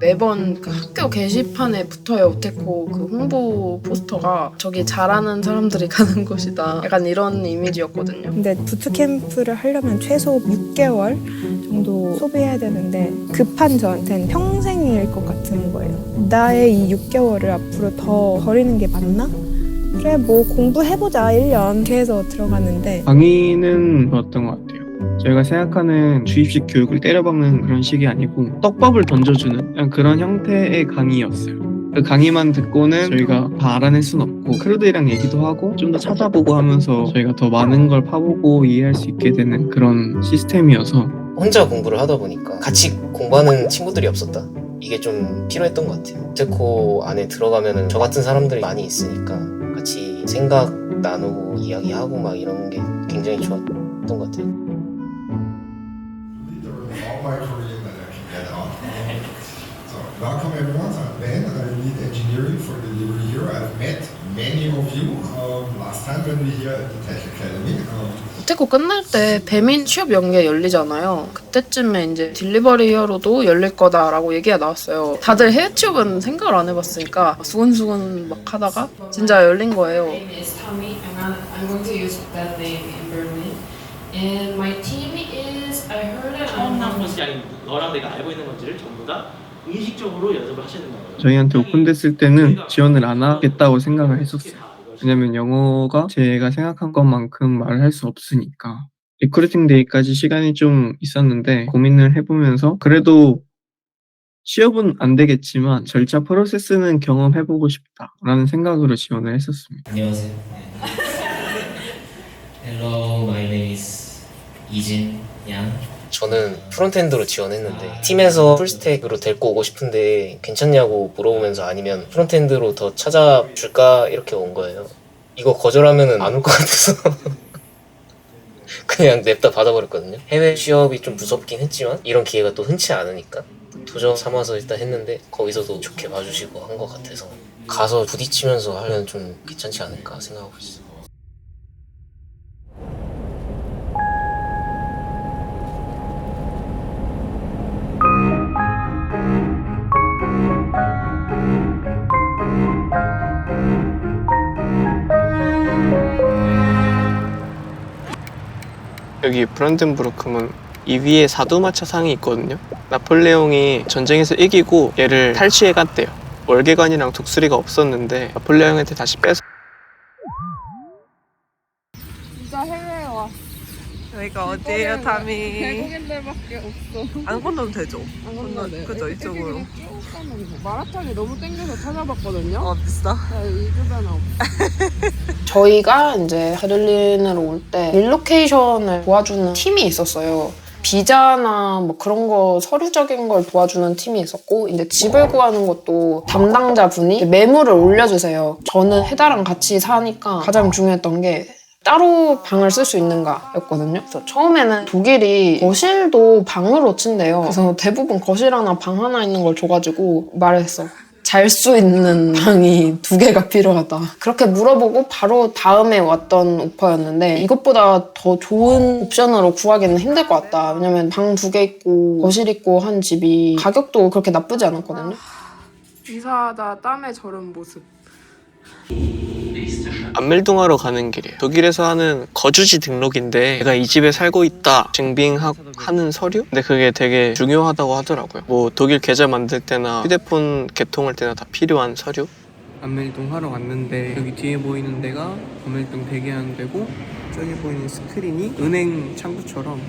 매번 그 학교 게시판에 붙어요. 오테코 그 홍보 포스터가 저기 잘하는 사람들이 가는 곳이다. 약간 이런 이미지였거든요. 근데 부트캠프를 하려면 최소 6개월 정도 소비해야 되는데 급한 저한테는 평생일 것 같은 거예요. 나의 이 6개월을 앞으로 더 버리는 게 맞나? 그래 뭐 공부해보자 1년 이렇게 해서 들어갔는데 강의는 좋았던 것 같아요. 저희가 생각하는 주입식 교육을 때려박는 그런 식이 아니고 떡밥을 던져주는 그냥 그런 형태의 강의였어요. 그 강의만 듣고는 저희가 다 알아낼 수는 없고 크루들이랑 얘기도 하고 좀 더 찾아보고 하면서 저희가 더 많은 걸 파보고 이해할 수 있게 되는 그런 시스템이어서 혼자 공부를 하다 보니까 같이 공부하는 친구들이 없었다. 이게 좀 필요했던 것 같아요. 오테코 안에 들어가면은 저 같은 사람들이 많이 있으니까 같이 생각 나누고 이야기하고 막 이런 게 굉장히 좋았던 것 같아요. All my Korean that I can get out. So welcome everyone. I'm Ben. I lead engineering for delivery here. I've met many of you last time when we here at the Tech Academy. 오테코 끝날 때 배민 취업 연계 열리잖아요. 그때쯤에 이제 딜리버리 히어로도 열릴 거다라고 얘기가 나왔어요. 다들 해외 취업은 생각을 안 해봤으니까 수근수근 막 하다가 진짜 열린 거예요. My name is Tommy. I'm going to use that name in Berlin. And my team is, I heard it. 처음 나온 것이 아닌 너랑 내가 알고 있는 건지를 전부 다 의식적으로 연습을 하시는 거예요. 저희한테 오픈됐을 때는 지원을 안 하겠다고 생각을 했었어요. 왜냐면 영어가 제가 생각한 것만큼 말을 할 수 없으니까. 리크루팅 데이까지 시간이 좀 있었는데 고민을 해보면서 그래도 취업은 안 되겠지만 절차 프로세스는 경험해보고 싶다라는 생각으로 지원을 했었습니다. 안녕하세요. Hello, my name is 이진 양. 저는 프론트엔드로 지원했는데 팀에서 풀스택으로 데리고 오고 싶은데 괜찮냐고 물어보면서 아니면 프론트엔드로 더 찾아줄까 이렇게 온 거예요. 이거 거절하면 안 올 것 같아서 그냥 냅다 받아버렸거든요. 해외 취업이 좀 무섭긴 했지만 이런 기회가 또 흔치 않으니까 도전 삼아서 일단 했는데 거기서도 좋게 봐주시고 한 것 같아서 가서 부딪히면서 하면 좀 괜찮지 않을까 생각하고 있어요. 여기 브란덴부르크는 이 위에 사두마차 상이 있거든요. 나폴레옹이 전쟁에서 이기고 얘를 탈취해 갔대요. 월계관이랑 독수리가 없었는데 나폴레옹한테 다시 뺏어. 진짜 해외에 와. 여기가 어디예요, 타미? 외국인들밖에 없어. 안 건너도 되죠? 안 건너네. 그죠, 이쪽으로. 쭉 가면 돼. 마라탕이 너무 땡겨서 찾아봤거든요. 비싸? 이 주변에 없어. 저희가 이제 베를린으로 올 때 릴로케이션을 도와주는 팀이 있었어요. 비자나 뭐 그런 거 서류적인 걸 도와주는 팀이 있었고 이제 집을 구하는 것도 담당자분이 매물을 올려주세요. 저는 해다랑 같이 사니까 가장 중요했던 게 따로 방을 쓸 수 있는가였거든요. 그래서 처음에는 독일이 거실도 방으로 친대요. 그래서 대부분 거실 하나 방 하나 있는 걸 줘가지고 말했어. 잘 수 있는 방이 2개가 필요하다. 그렇게 물어보고 바로 다음에 왔던 오퍼였는데 이것보다 더 좋은 옵션으로 구하기는 힘들 것 같다. 왜냐면 방 2개 있고 거실 있고 한 집이 가격도 그렇게 나쁘지 않았거든요. 이사하다 땀에 절은 모습. 안멜동하러 가는 길이에요. 독일에서 하는 거주지 등록인데 내가 이 집에 살고 있다 증빙하는 서류? 근데 그게 되게 중요하다고 하더라고요. 뭐 독일 계좌 만들 때나 휴대폰 개통할 때나 다 필요한 서류? 안멜동 하러 왔는데 여기 뒤에 보이는 데가 안멜동 대기하는 데고 저기 보이는 스크린이 은행 창구처럼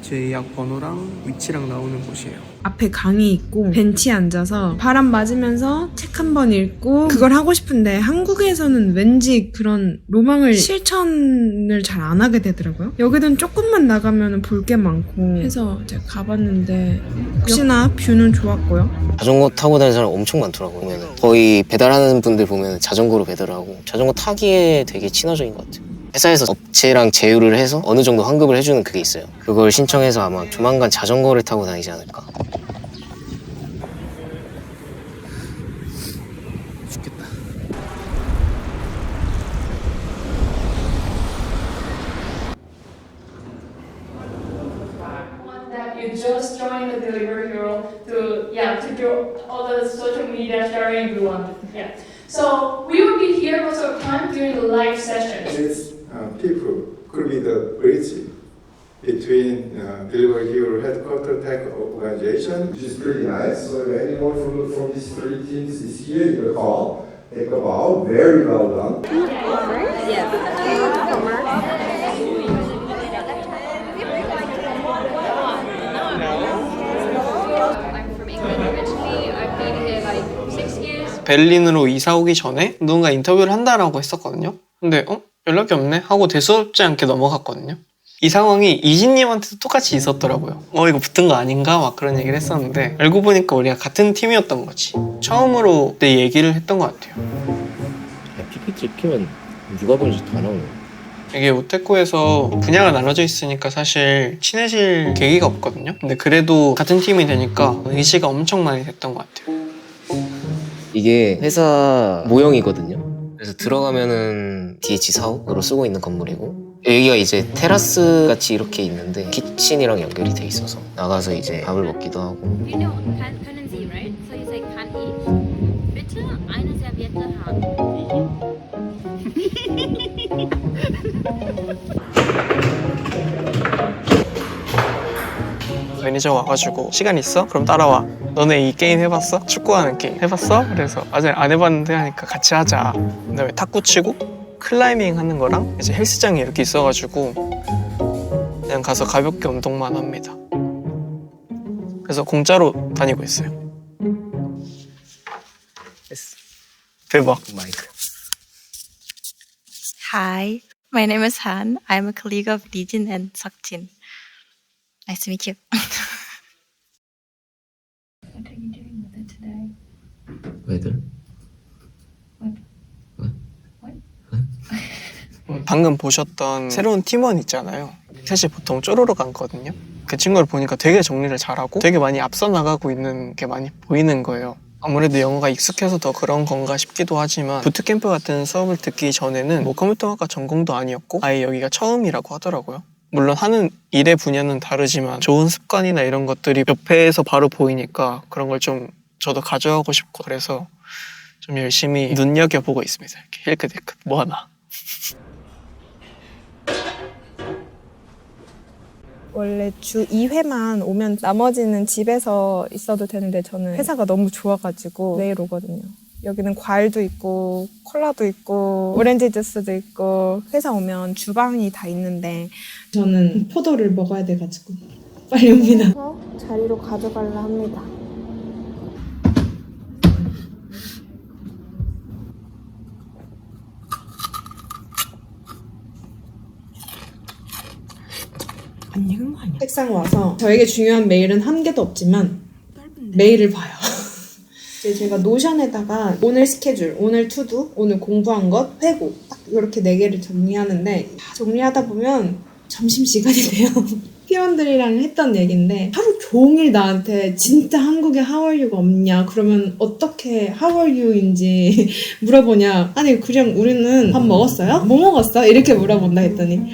제 예약 번호랑 위치랑 나오는 곳이에요. 앞에 강이 있고 벤치에 앉아서 바람 맞으면서 책 한 번 읽고 그걸 하고 싶은데 한국에서는 왠지 그런 로망을 실천을 잘 안 하게 되더라고요. 여기는 조금만 나가면 볼 게 많고 해서 제가 가봤는데 역시나 뷰는 좋았고요. 자전거 타고 다니는 사람 엄청 많더라고요. 보면은. 거의 배달하는 분들 보면 자전거로 배달을 하고 자전거 타기에 되게 친화적인 것 같아요. 회사에서 업체랑 제휴를 해서 어느 정도 환급을 해주는 그게 있어요. 그걸 신청해서 아마 조만간 자전거를 타고 다니지 않을까. just join the Delivery Hero to do all the social media sharing we want. Yeah. So we will be here most of the time during the live sessions. These people could be the bridge between Delivery Hero headquarters tech organization, which is pretty nice. So if anyone from these three teams is here in the hall, take a bow. Very well done. I'm from England originally. I've been here like 6 years. 베를린으로 이사 오기 전에 누군가 인터뷰를 한다라고 했었거든요. 근데 연락이 없네 하고 대수롭지 않게 넘어갔거든요. 이 상황이 이진님한테도 똑같이 있었더라고요. 이거 붙은 거 아닌가? 막 그런 얘기를 했었는데 알고 보니까 우리가 같은 팀이었던 거지. 처음으로 내 얘기를 했던 것 같아요. PPT 키면 누가 보는지 다 나오네. 이게 오테코에서 분야가 나눠져 있으니까 사실 친해질 계기가 없거든요. 근데 그래도 같은 팀이 되니까 의지가 엄청 많이 됐던 것 같아요. 이게 회사 모형이거든요. 그래서 들어가면은 DH4호로 쓰고 있는 건물이고, 여기가 이제 테라스 같이 이렇게 있는데 키친이랑 연결이 돼 있어서 나가서 이제 밥을 먹기도 하고. You know, können Sie, right? So you say, kann ich bitte eine Serviette haben? 매니저 와가지고 시간 있어? 그럼 따라와. 너네 이 게임 해봤어? 축구하는 게임 해봤어? 그래서 아직 안 해봤는데 하니까 같이 하자. 그다음에 탁구 치고 클라이밍 하는 거랑 이제 헬스장이 이렇게 있어가지고 그냥 가서 가볍게 운동만 합니다. 그래서 공짜로 다니고 있어요. 대박. 마이크. Hi, my name is Han. I'm a colleague of Lijin and Seokjin. Nice to meet you. What are you doing with it today? 왜들? 방금 보셨던 새로운 팀원 있잖아요. 셋이 보통 쪼르륵 앉거든요. 그 친구를 보니까 되게 정리를 잘하고 되게 많이 앞서 나가고 있는 게 많이 보이는 거예요. 아무래도 영어가 익숙해서 더 그런 건가 싶기도 하지만 부트캠프 같은 수업을 듣기 전에는 뭐 컴퓨터학과 전공도 아니었고 아예 여기가 처음이라고 하더라고요. 물론 하는 일의 분야는 다르지만 좋은 습관이나 이런 것들이 옆에서 바로 보이니까 그런 걸 좀 저도 가져가고 싶고 그래서 좀 열심히 눈여겨보고 있습니다. 이렇게 힐끗힐끗 뭐 하나. 원래 주 2회만 오면 나머지는 집에서 있어도 되는데 저는 회사가 너무 좋아가지고 매일 오거든요. 여기는 과일도 있고 콜라도 있고 오렌지 주스도 있고 회사 오면 주방이 다 있는데 저는 포도를 먹어야 돼가지고 빨리 옵니다. 자리로 가져가려 합니다. 안 읽은 거 아니야? 책상 와서 저에게 중요한 메일은 한 개도 없지만 메일을 봐요. 이제 제가 노션에다가 오늘 스케줄, 오늘 투두, 오늘 공부한 것, 회고 딱 이렇게 4개를 정리하는데 정리하다 보면 점심시간이 돼요. 팀원들이랑 했던 얘기인데 하루 종일 나한테 진짜 한국에 How are you가 없냐, 그러면 어떻게 How are you인지 물어보냐. 아니 그냥 우리는 밥 먹었어요? 뭐 먹었어? 이렇게 물어본다 했더니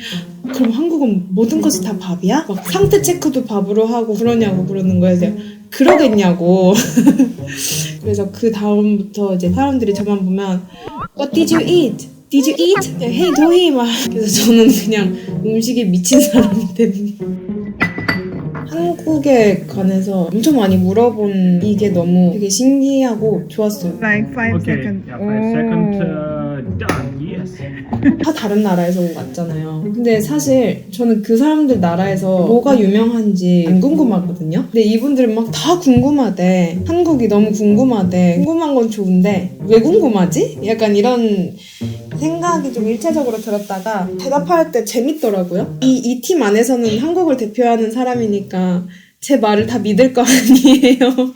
그럼 한국은 모든 것이 다 밥이야? 막 상태 체크도 밥으로 하고 그러냐고 그러는 거예요. 제가 그러겠냐고. 그래서 그 다음부터 이제 사람들이 저만 보면 What did you eat? Did you eat? Hey 도희 막. 그래서 저는 그냥 음식에 미친 사람이 됩니다. 한국에 관해서 엄청 많이 물어본 이게 너무 되게 신기하고 좋았어요. Like 5 seconds. Yeah, 5 seconds. Done. Yes. 다 다른 나라에서 왔잖아요. 근데 사실 저는 그 사람들 나라에서 뭐가 유명한지 안 궁금하거든요. 근데 이분들은 막 다 궁금하대. 한국이 너무 궁금하대. 궁금한 건 좋은데 왜 궁금하지? 약간 이런 생각이 좀 일차적으로 들었다가 대답할 때 재밌더라고요. 이 팀 안에서는 한국을 대표하는 사람이니까 제 말을 다 믿을 거 아니에요.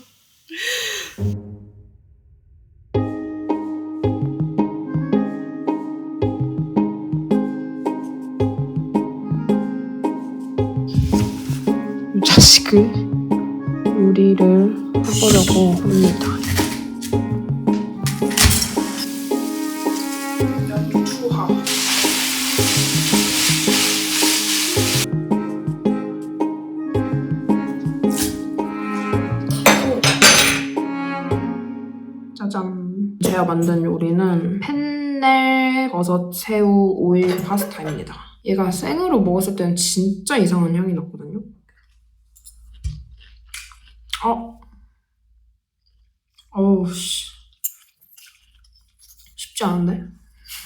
자식을 요리를 해보려고 합니다. 추하. 짜잔. 제가 만든 요리는 펜넬 버섯 새우 오일 파스타입니다. 얘가 생으로 먹었을 때는 진짜 이상한 향이 났거든요. 어우 씨. 쉽지 않은데?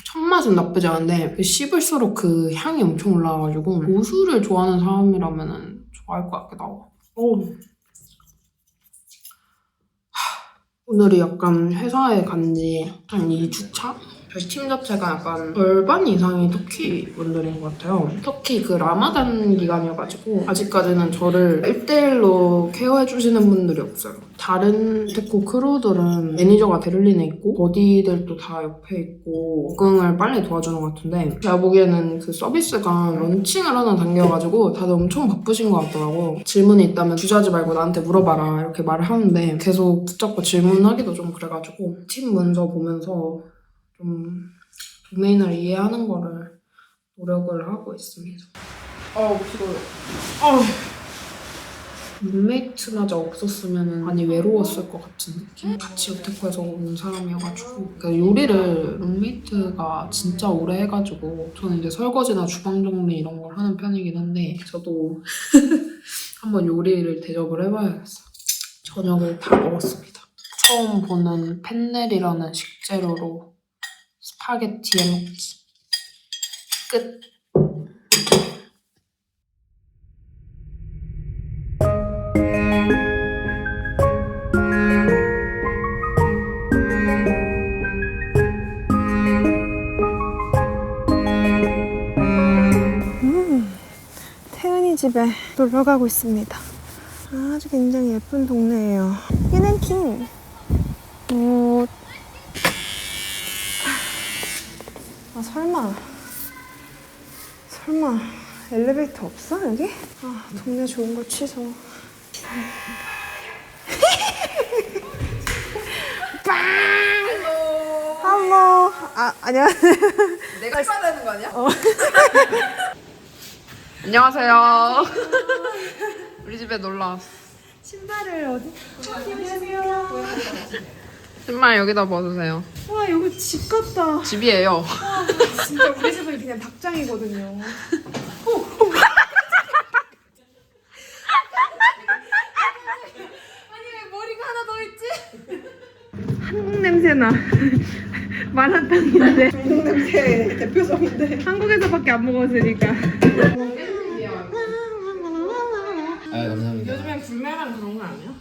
첫 맛은 나쁘지 않은데 씹을수록 그 향이 엄청 올라와가지고 고수를 좋아하는 사람이라면 좋아할 것 같기도 하고. 오늘이 약간 회사에 간지 한 2주차? 저희 팀 자체가 약간 절반 이상이 터키 분들인 것 같아요. 터키 그 라마단 기간이어가지고 아직까지는 저를 1대1로 케어해주시는 분들이 없어요. 다른 테코 크루들은 매니저가 베를린에 있고 버디들도 다 옆에 있고 적응을 빨리 도와주는 것 같은데 제가 보기에는 그 서비스가 런칭을 하는 단계여가지고 다들 엄청 바쁘신 것 같더라고요. 질문이 있다면 주저하지 말고 나한테 물어봐라 이렇게 말을 하는데 계속 붙잡고 질문하기도 좀 그래가지고 팀 문서 보면서 좀 도메인을 이해하는 거를 노력을 하고 있습니다. 피곤해. 룸메이트마저 없었으면 많이 외로웠을 것 같은 느낌? 같이 여태코에서 온 사람이어가지고 그러니까 요리를 룸메이트가 진짜 오래 해가지고 저는 이제 설거지나 주방 정리 이런 걸 하는 편이긴 한데 저도 한번 요리를 대접을 해봐야겠어요. 저녁을 다 먹었습니다. 처음 보는 펜넬이라는 식재료로 스파게티 해먹기. 끝. 태은이 집에 놀러 가고 있습니다. 아주 굉장히 예쁜 동네예요. 유난킹. 설마 엘리베이터 없어 여기? 동네 좋은 거 취소. 할로. 안녕하세요. 내가 써야 되는 거 아니야? 안녕하세요. 우리 집에 놀러 왔어. 신발을 어디? 안녕하세요. 신발 여기다 벗으세요. 와 여기 집 같다. 집이에요. 와 진짜 우리 집은 그냥 닭장이거든요. 아니 왜 머리가 하나 더 있지? 한국 냄새나. 마라탕인데. 중국 냄새 대표적인데. 한국에서밖에 안 먹었으니까. 감사합니다. 요즘엔 불매랑 그런 거 아니야?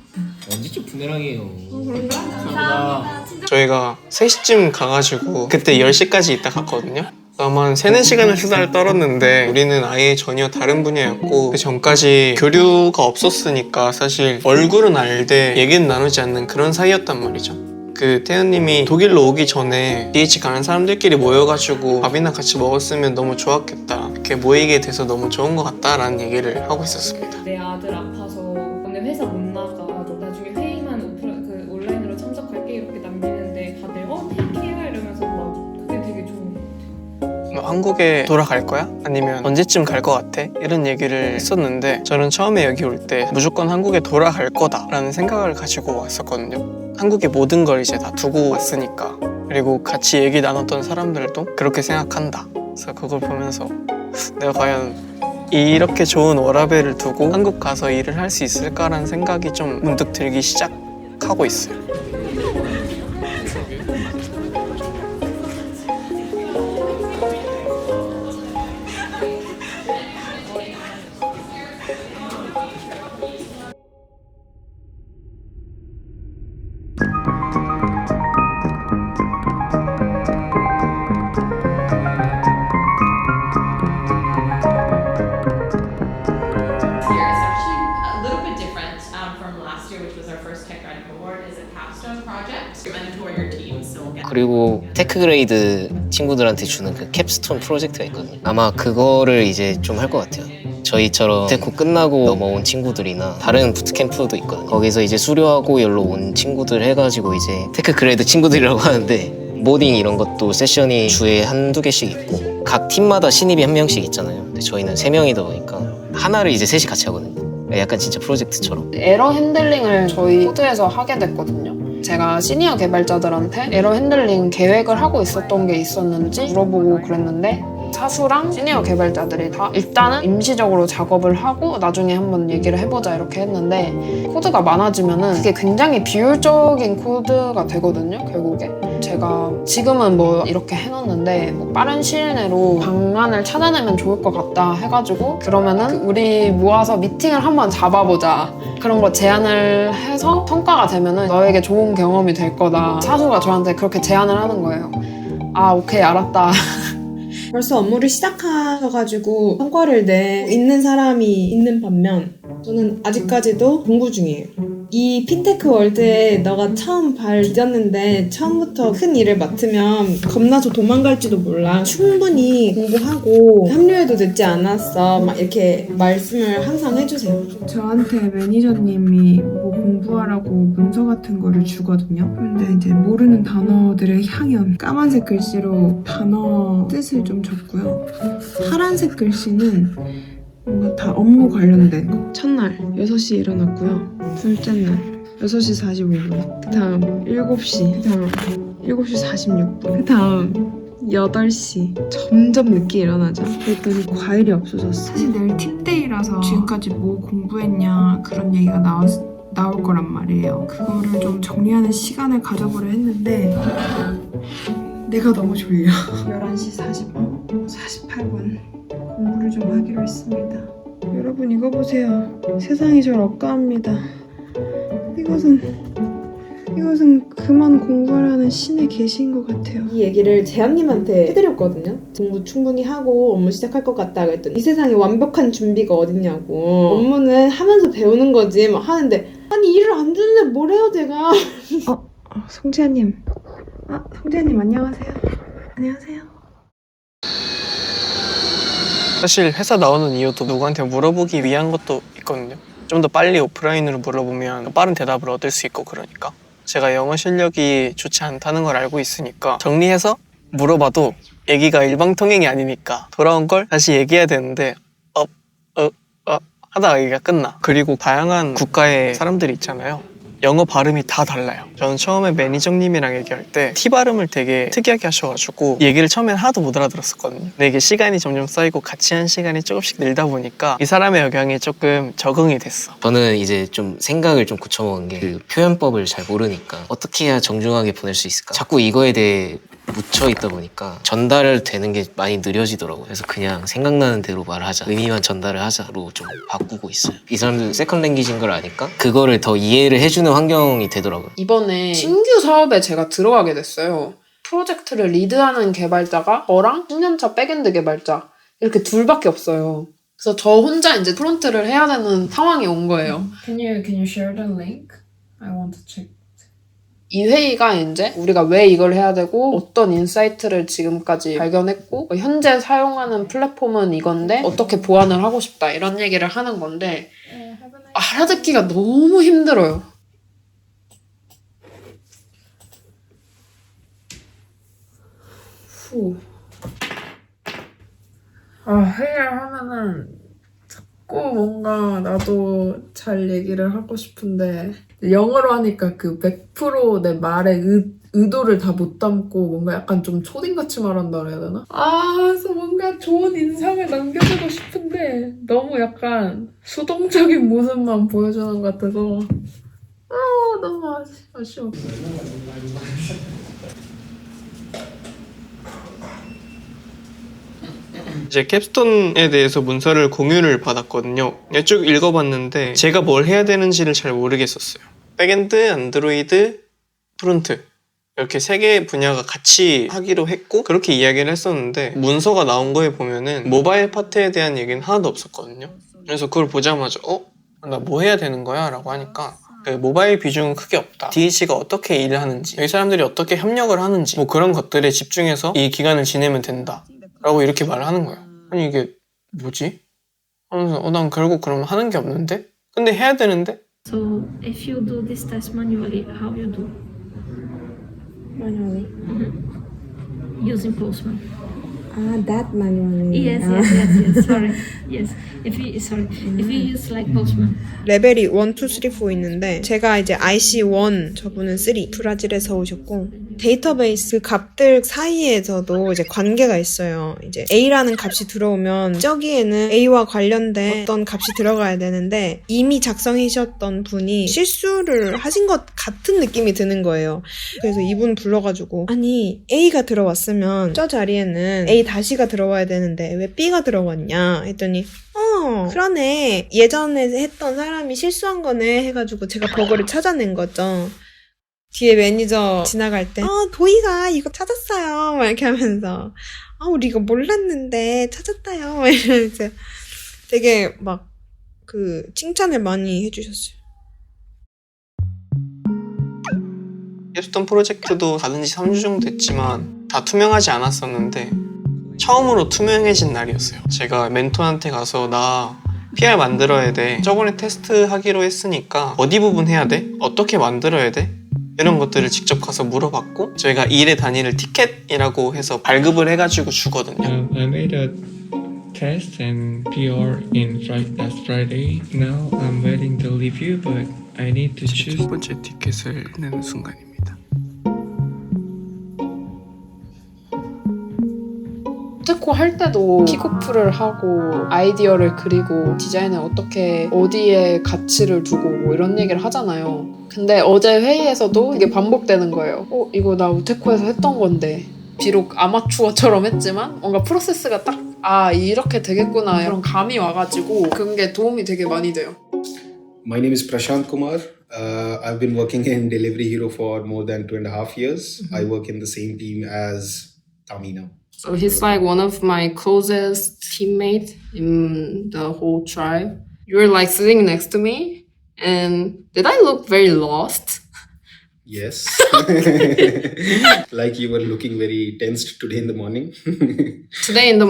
언제쯤 부메랑이에요. 그런가? 저희가 3시쯤 가가지고 그때 10시까지 있다 갔거든요. 아마 한 3-4시간을 수다를 떨었는데 우리는 아예 전혀 다른 분야였고 그 전까지 교류가 없었으니까 사실 얼굴은 알되 얘기는 나누지 않는 그런 사이였단 말이죠. 그 태연님이 독일로 오기 전에 DH 가는 사람들끼리 모여가지고 밥이나 같이 먹었으면 너무 좋았겠다, 이렇게 모이게 돼서 너무 좋은 것 같다라는 얘기를 하고 있었습니다. 내 아들 아파서 오늘 회사 못 나가. 나중에 회의만 온라인으로 참석할게 이렇게 남기는데 다들 땡큐 이러면서 막 그게 되게 좋은 것 같아. 한국에 돌아갈 거야? 아니면 언제쯤 갈 것 같아? 이런 얘기를 했었는데 저는 처음에 여기 올 때 무조건 한국에 돌아갈 거다라는 생각을 가지고 왔었거든요. 한국의 모든 걸 이제 다 두고 왔으니까. 그리고 같이 얘기 나눴던 사람들도 그렇게 생각한다. 그래서 그걸 보면서 내가 과연 이렇게 좋은 워라밸을 두고 한국 가서 일을 할 수 있을까라는 생각이 좀 문득 들기 시작하고 있어요. 그리고 테크그레이드 친구들한테 주는 그 캡스톤 프로젝트가 있거든요. 아마 그거를 이제 좀 할 것 같아요. 저희처럼 테코 끝나고 넘어온 친구들이나 다른 부트캠프도 있거든요. 거기서 이제 수료하고 여기로 온 친구들 해가지고 이제 테크그레이드 친구들이라고 하는데 모딩 이런 것도 세션이 주에 1-2개씩 있고 각 팀마다 신입이 1명씩 있잖아요. 근데 저희는 3명이다 보니까 하나를 이제 셋이 같이 하거든요. 약간 진짜 프로젝트처럼. 에러 핸들링을 저희 코드에서 하게 됐거든요. 제가 시니어 개발자들한테 에러 핸들링 계획을 하고 있었던 게 있었는지 물어보고 그랬는데 사수랑 시니어 개발자들이 다 일단은 임시적으로 작업을 하고 나중에 한번 얘기를 해보자 이렇게 했는데 코드가 많아지면은 그게 굉장히 비효율적인 코드가 되거든요, 결국에. 제가 지금은 뭐 이렇게 해놨는데 뭐 빠른 시일 내로 방안을 찾아내면 좋을 것 같다 해가지고 그러면은 우리 모아서 미팅을 한번 잡아보자. 그런 거 제안을 해서 성과가 되면은 너에게 좋은 경험이 될 거다. 사수가 저한테 그렇게 제안을 하는 거예요. 아, 오케이, 알았다. 벌써 업무를 시작하셔가지고 성과를 내 있는 사람이 있는 반면 저는 아직까지도 공부 중이에요. 이 핀테크 월드에 너가 처음 발 디뎠는데 처음부터 큰 일을 맡으면 겁나서 도망갈지도 몰라. 충분히 공부하고 합류해도 늦지 않았어. 막 이렇게 말씀을 항상 해주세요. 저한테 매니저님이 뭐 공부하라고 문서 같은 거를 주거든요. 근데 이제 모르는 단어들의 향연, 까만색 글씨로 단어 뜻을 좀 적고요. 파란색 글씨는 뭔가 다 업무 관련된 거. 첫날 6시에 일어났고요. 둘째 날 6시 45분. 그 다음 7시. 그 다음 7시 46분. 그 다음 8시. 점점 늦게 일어나자. 그랬더니 과일이 없어졌어. 사실 내일 팀데이라서 지금까지 뭐 공부했냐 그런 얘기가 나올 거란 말이에요. 그거를 좀 정리하는 시간을 가져보려 했는데 내가 너무 졸려. 11시 48분 공부를 좀 하기로 했습니다. 여러분 이거 보세요. 세상이 절 억까합니다. 이것은 그만 공부하라는 신의 계시인 것 같아요. 이 얘기를 재한님한테 해드렸거든요. 공부 충분히 하고 업무 시작할 것 같다 그랬더니 이 세상에 완벽한 준비가 어딨냐고. 업무는 하면서 배우는 거지 막 하는데 아니 일을 안 주는데 뭘 해요 제가. 송지아님. 송지아님 안녕하세요. 안녕하세요. 사실 회사 나오는 이유도 누구한테 물어보기 위한 것도 있거든요. 좀 더 빨리 오프라인으로 물어보면 빠른 대답을 얻을 수 있고 그러니까. 제가 영어 실력이 좋지 않다는 걸 알고 있으니까 정리해서 물어봐도 얘기가 일방통행이 아니니까 돌아온 걸 다시 얘기해야 되는데 하다가 얘기가 끝나. 그리고 다양한 국가의 사람들이 있잖아요. 영어 발음이 다 달라요. 저는 처음에 매니저님이랑 얘기할 때 T 발음을 되게 특이하게 하셔가지고 얘기를 처음엔 하나도 못 알아들었었거든요. 근데 이게 시간이 점점 쌓이고 같이 한 시간이 조금씩 늘다 보니까 이 사람의 영향이 조금 적응이 됐어. 저는 이제 좀 생각을 좀 고쳐먹은 게 그 표현법을 잘 모르니까 어떻게 해야 정중하게 보낼 수 있을까? 자꾸 이거에 대해 묻혀 있다 보니까 전달 되는 게 많이 느려지더라고요. 그래서 그냥 생각나는 대로 말하자, 의미만 전달을 하자로 좀 바꾸고 있어요. 이 사람들 세컨 랭귀지인 걸 아니까 그거를 더 이해를 해주는 환경이 되더라고요. 이번에 신규 사업에 제가 들어가게 됐어요. 프로젝트를 리드하는 개발자가 저랑 10년차 백엔드 개발자 이렇게 둘밖에 없어요. 그래서 저 혼자 이제 프론트를 해야 되는 상황이 온 거예요. Can you share the link? I want to check. 이 회의가 이제 우리가 왜 이걸 해야 되고 어떤 인사이트를 지금까지 발견했고 현재 사용하는 플랫폼은 이건데 어떻게 보완을 하고 싶다 이런 얘기를 하는 건데 알아듣기가 너무 힘들어요. 회의를 하면은 자꾸 뭔가 나도 잘 얘기를 하고 싶은데 영어로 하니까 그 100% 내 말의 의도를 다 못 담고 뭔가 약간 좀 초딩같이 말한다 그래야 되나? 그래서 뭔가 좋은 인상을 남겨주고 싶은데 너무 약간 수동적인 모습만 보여주는 것 같아서 너무 아쉬워. 이제 캡스톤에 대해서 문서를 공유를 받았거든요. 쭉 읽어봤는데 제가 뭘 해야 되는지를 잘 모르겠었어요. 백엔드, 안드로이드, 프론트 이렇게 3개 분야가 같이 하기로 했고 그렇게 이야기를 했었는데 문서가 나온 거에 보면은 모바일 파트에 대한 얘기는 하나도 없었거든요. 그래서 그걸 보자마자 나 뭐 해야 되는 거야? 라고 하니까 모바일 비중은 크게 없다. DH가 어떻게 일을 하는지 여기 사람들이 어떻게 협력을 하는지 뭐 그런 것들에 집중해서 이 기간을 지내면 된다 라고 이렇게 말을 하는 거야. 아니 이게 뭐지? 하면서 난 결국 그러면 하는 게 없는데? 근데 해야 되는데? So if you do this test manually, how you do? Manually. Using Postman. that manual. Yes. Sorry. Yes. If you use like Postman. 레벨이 1, 2, 3, 4 있는데 제가 이제 IC1, 저분은 3 브라질에서 오셨고 데이터베이스 값들 사이에서도 이제 관계가 있어요. 이제 A라는 값이 들어오면 저기에는 A와 관련된 어떤 값이 들어가야 되는데 이미 작성하셨던 분이 실수를 하신 것 같은 느낌이 드는 거예요. 그래서 이분 불러가지고 아니 A가 들어왔으면 저 자리에는 A 다시가 들어와야 되는데 왜 B가 들어왔냐 했더니 그러네. 예전에 했던 사람이 실수한 거네 해가지고 제가 버그를 찾아낸 거죠. 뒤에 매니저 지나갈 때 도희가 이거 찾았어요 막 이렇게 하면서 우리 이거 몰랐는데 찾았다요 막 이러면서 되게 막 그 칭찬을 많이 해주셨어요. 휴스턴 프로젝트도 받은 지 3주 정도 됐지만 다 투명하지 않았었는데 처음으로 투명해진 날이었어요. 제가 멘토한테 가서 나 PR 만들어야 돼. 저번에 테스트 하기로 했으니까 어디 부분 해야 돼? 어떻게 만들어야 돼? 이런 것들을 직접 가서 물어봤고 저희가 일의 단위를 티켓이라고 해서 발급을 해가지고 주거든요. I made a test and PR in last Friday. Now I'm waiting the review, but I need to choose. 첫 번째 티켓을 내는 순간입니다. 테코 할 때도 킥오프를 하고 아이디어를 그리고 디자인을 어떻게 어디에 가치를 두고 뭐 이런 얘기를 하잖아요. 근데 어제 회의에서도 이게 반복되는 거예요. 이거 나 우테코에서 했던 건데 비록 아마추어처럼 했지만 뭔가 프로세스가 딱 이렇게 되겠구나 이런 감이 와가지고 그런 게 도움이 되게 많이 돼요. My name is Prashant Kumar. I've been working in Delivery Hero for more than 2.5 years. I work in the same team as Tami now. So he's like one of my closest teammates in the whole tribe. You were like sitting next to me, and did I look very lost? Yes. Like you were looking very tensed today in the morning. Today in the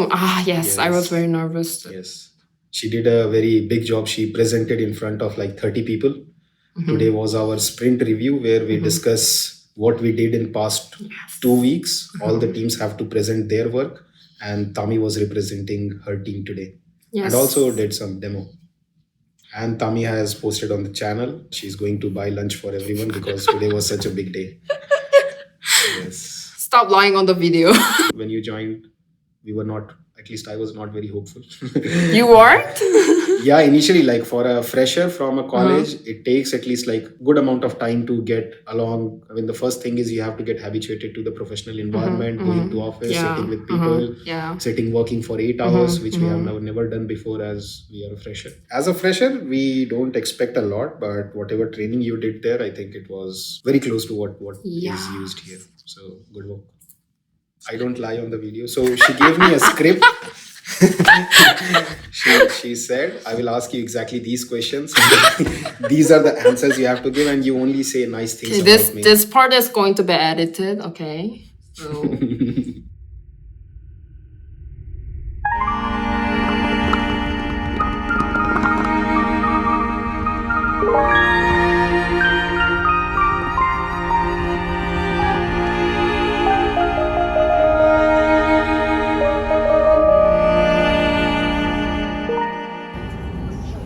yes, I was very nervous. Yes. She did a very big job. She presented in front of like 30 people. Mm-hmm. Today was our sprint review where we discuss what we did in past 2 weeks. All the teams have to present their work, and Tami was representing her team today. Yes. And also did some demo. And Tami has posted on the channel. She's going to buy lunch for everyone because today was such a big day. Yes. Stop lying on the video. When you joined, we were not, at least I was not very hopeful. You weren't? Yeah, initially, like for a fresher from a college, it takes at least like good amount of time to get along. I mean, the first thing is you have to get habituated to the professional environment, going to office, sitting with people, sitting working for 8 hours, which we have never done before as we are a fresher. As a fresher, we don't expect a lot, but whatever training you did there, I think it was very close to what is used here. So good work. I don't lie on the video. So she gave me a script. She said, I will ask you exactly these questions. These are the answers you have to give, and you only say nice things about me. This part is going to be edited, okay? So.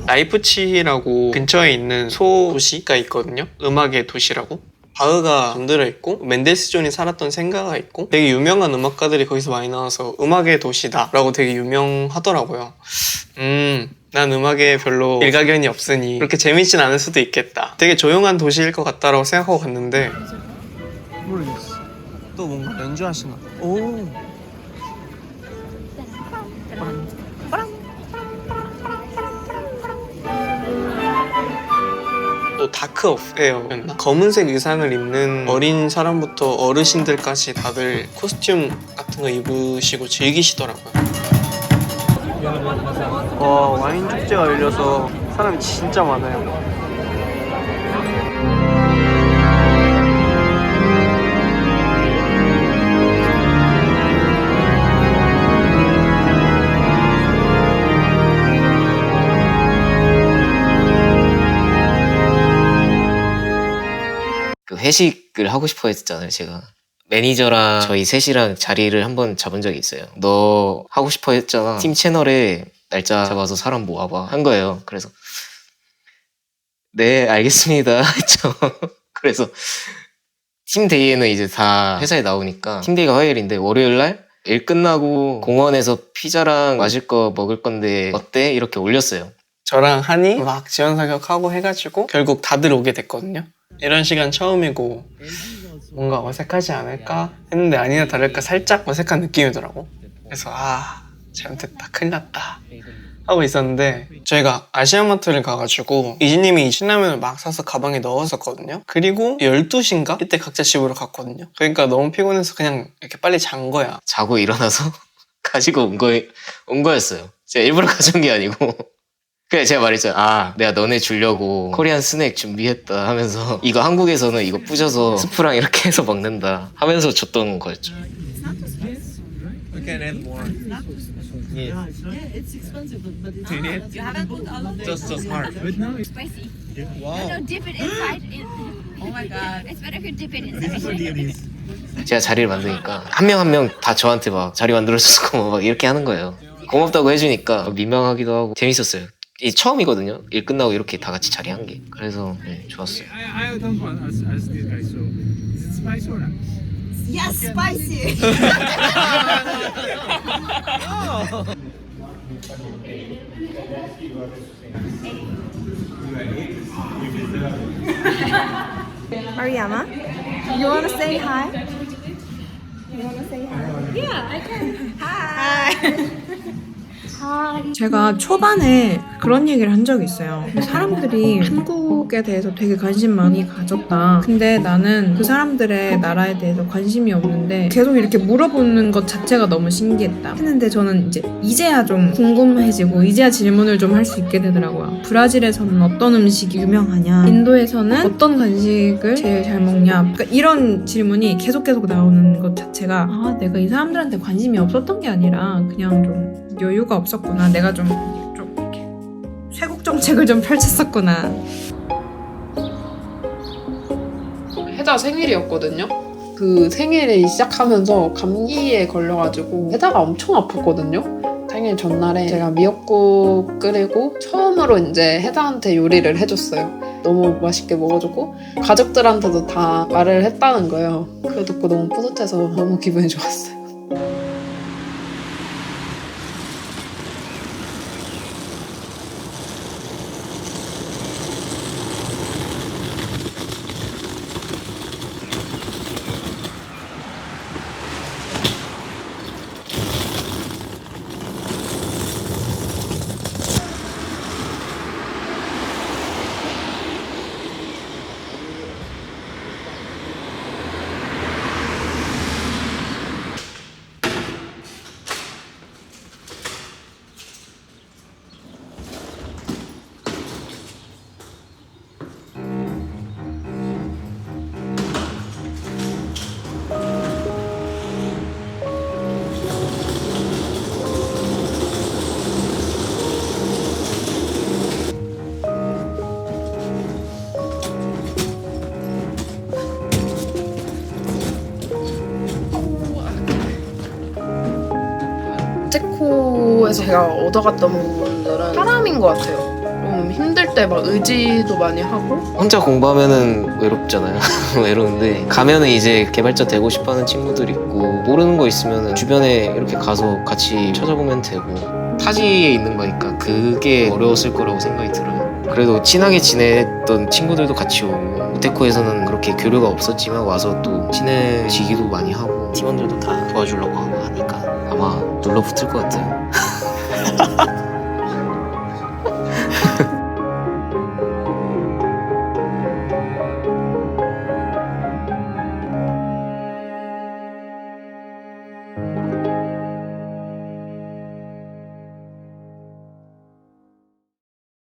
라이프치히라고 근처에 있는 소도시가 있거든요. 음악의 도시라고. 바흐가 잠들어 있고 멘델스존이 살았던 생가가 있고 되게 유명한 음악가들이 거기서 많이 나와서 음악의 도시다 라고 되게 유명하더라고요. 난 음악에 별로 일가견이 없으니 그렇게 재밌진 않을 수도 있겠다. 되게 조용한 도시일 것 같다라고 생각하고 갔는데 모르겠어. 또 뭔가 연주하시나? 오. 또 다크어페어였나? 검은색 의상을 입는 어린 사람부터 어르신들까지 다들 코스튬 같은 거 입으시고 즐기시더라고요. 와인 축제가 열려서 사람이 진짜 많아요. 회식을 하고 싶어 했잖아요, 제가. 매니저랑 저희 셋이랑 자리를 한번 잡은 적이 있어요. 너 하고 싶어 했잖아. 팀 채널에 날짜 잡아서 사람 모아봐 한 거예요. 그래서 네 알겠습니다 했죠. 그래서 팀데이에는 이제 다 회사에 나오니까 팀데이가 화요일인데 월요일날 일 끝나고 공원에서 피자랑 마실 거 먹을 건데 어때? 이렇게 올렸어요. 저랑 한이 막 지원 사격하고 해가지고 결국 다들 오게 됐거든요. 이런 시간 처음이고 뭔가 어색하지 않을까 했는데 아니나 다를까 살짝 어색한 느낌이더라고. 그래서 잘못했다, 큰일 났다 하고 있었는데 저희가 아시아마트를 가가지고 이지님이 신라면을 막 사서 가방에 넣었었거든요. 그리고 12시인가? 이때 각자 집으로 갔거든요. 그러니까 너무 피곤해서 그냥 이렇게 빨리 잔 거야. 자고 일어나서 가지고 온 거였어요. 제가 일부러 가져온 게 아니고 그냥 제가 말했잖아. 내가 너네 주려고 코리안 스낵 준비했다 하면서 이거 한국에서는 이거 부셔서 스프랑 이렇게 해서 먹는다 하면서 줬던 거였죠. We can add more. Yes. It's expensive, but it's You need? you haven't put all of it. Just hard. Spicy. Wow. No, dip it inside. Oh my god. It's better if you dip it inside. This is for Vietnamese. 제가 자리를 만드니까 한 명 한 명 다 저한테 막 자리 만들어줘서 고마워 막 이렇게 하는 거예요. 고맙다고 해주니까 민망하기도 하고 재밌었어요. 이 처음이거든요. 일 끝나고 이렇게 다 같이 자리한 게. 그래서 네, 좋았어요. I don't want to ask this guy, so is it spicy or not? Yes, spicy. Mariama, you wanna say hi? You wanna say hi? Yeah, I can. Hi. 제가 초반에 그런 얘기를 한 적이 있어요. 사람들이 한국에 대해서 되게 관심 많이 가졌다. 근데 나는 그 사람들의 나라에 대해서 관심이 없는데 계속 이렇게 물어보는 것 자체가 너무 신기했다. 했는데 저는 이제야 좀 궁금해지고 이제야 질문을 좀 할 수 있게 되더라고요. 브라질에서는 어떤 음식이 유명하냐? 인도에서는 어떤 간식을 제일 잘 먹냐? 그러니까 이런 질문이 계속 나오는 것 자체가 내가 이 사람들한테 관심이 없었던 게 아니라 그냥 좀 여유가 없었구나. 내가 좀 이렇게 쇄국 정책을 좀 펼쳤었구나. 혜자 생일이었거든요. 그 생일이 시작하면서 감기에 걸려가지고 혜자가 엄청 아팠거든요. 생일 전날에 제가 미역국 끓이고 처음으로 이제 혜자한테 요리를 해줬어요. 너무 맛있게 먹어주고 가족들한테도 다 말을 했다는 거예요. 그거 듣고 너무 뿌듯해서 너무 기분이 좋았어요. 체코에서 제가 얻어갔던 부분들은 사람인 것 같아요. 좀 힘들 때 막 의지도 많이 하고 혼자 공부하면은 외롭잖아요. 외로운데 가면은 이제 개발자 되고 싶어하는 친구들 있고 모르는 거 있으면은 주변에 이렇게 가서 같이 찾아보면 되고 타지에 있는 거니까 그게 어려웠을 거라고 생각이 들어요. 그래도 친하게 지냈던 친구들도 같이 오고 우테코에서는 그렇게 교류가 없었지만 와서 또 친해지기도 많이 하고 팀원들도 다 도와주려고 하고 하니까 아마 눌러 붙을 것 같아요.